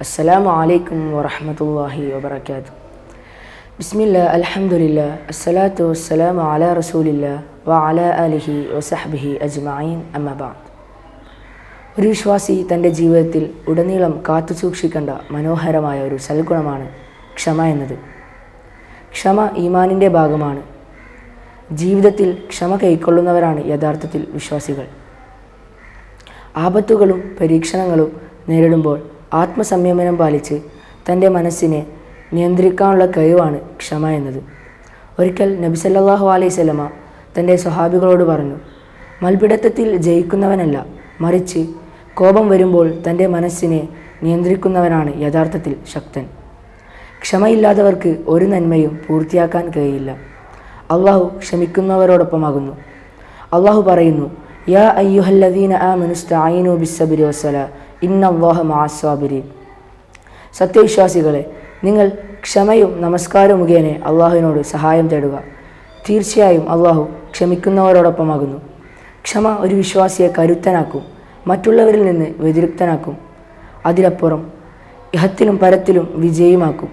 അസ്സലാമു അലൈക്കും വറഹ്മത്തുള്ളാഹി വബറകാതുഹു. ബിസ്മില്ലാ അൽഹംദുലില്ലാ അസ്സലാത്തു വസ്സലാമു അലാ റസൂലില്ലാ വഅലാ ആലിഹി വസഹ്ബിഹി അജ്മഈൻ അമ്മാ ബഅദ്. ഒരു വിശ്വാസി തൻ്റെ ജീവിതത്തിൽ ഉടനീളം കാത്തു സൂക്ഷിക്കേണ്ട മനോഹരമായ ഒരു സൽഗുണമാണ് ക്ഷമ എന്നത്. ക്ഷമ ഈമാനിൻ്റെ ഭാഗമാണ്. ജീവിതത്തിൽ ക്ഷമ കൈക്കൊള്ളുന്നവരാണ് യഥാർത്ഥത്തിൽ വിശ്വാസികൾ. ആപത്തുകളും പരീക്ഷണങ്ങളും നേരിടുമ്പോൾ ആത്മസംയമനം പാലിച്ച് തൻ്റെ മനസ്സിനെ നിയന്ത്രിക്കാനുള്ള കഴിവാണ് ക്ഷമ എന്നത്. ഒരിക്കൽ നബി സല്ലല്ലാഹു അലൈഹി വസല്ലമ തൻ്റെ സ്വഹാബികളോട് പറഞ്ഞു, മൽപിടുത്തത്തിൽ ജയിക്കുന്നവനല്ല, മറിച്ച് കോപം വരുമ്പോൾ തൻ്റെ മനസ്സിനെ നിയന്ത്രിക്കുന്നവനാണ് യഥാർത്ഥത്തിൽ ശക്തൻ. ക്ഷമയില്ലാത്തവർക്ക് ഒരു നന്മയും പൂർത്തിയാക്കാൻ കഴിയില്ല. അള്ളാഹു ക്ഷമിക്കുന്നവരോടൊപ്പമാകുന്നു. അള്ളാഹു പറയുന്നു, യാ അയ്യുഹല്ലദീന ആമനു ഇസ്തഈനു ബിസ്സബ്രി വസ്സലാ ഇന്നല്ലാഹ മഅസ്സാബിരീൻ. സത്യവിശ്വാസികളെ, നിങ്ങൾ ക്ഷമയും നമസ്കാരവും മുഖേന അള്ളാഹുവിനോട് സഹായം തേടുക. തീർച്ചയായും അള്ളാഹു ക്ഷമിക്കുന്നവരോടൊപ്പമാകുന്നു. ക്ഷമ ഒരു വിശ്വാസിയെ കരുത്തനാക്കും, മറ്റുള്ളവരിൽ നിന്ന് വ്യതിരിക്തനാക്കും, അതിലപ്പുറം ഇഹത്തിലും പരത്തിലും വിജയിയുമാക്കും.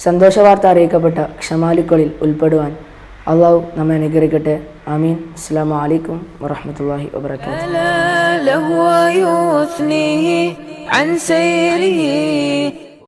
സന്തോഷവാർത്ത അറിയിക്കപ്പെട്ട ക്ഷമാലുക്കളിൽ ഉൾപ്പെടുവാൻ അള്ളാഹു നമ്മെ അനുഗ്രഹിക്കട്ടെ. ആമീൻ. അസ്സലാമു അലൈക്കും വറഹ്മത്തുള്ളാഹി വബറകാതുഹു.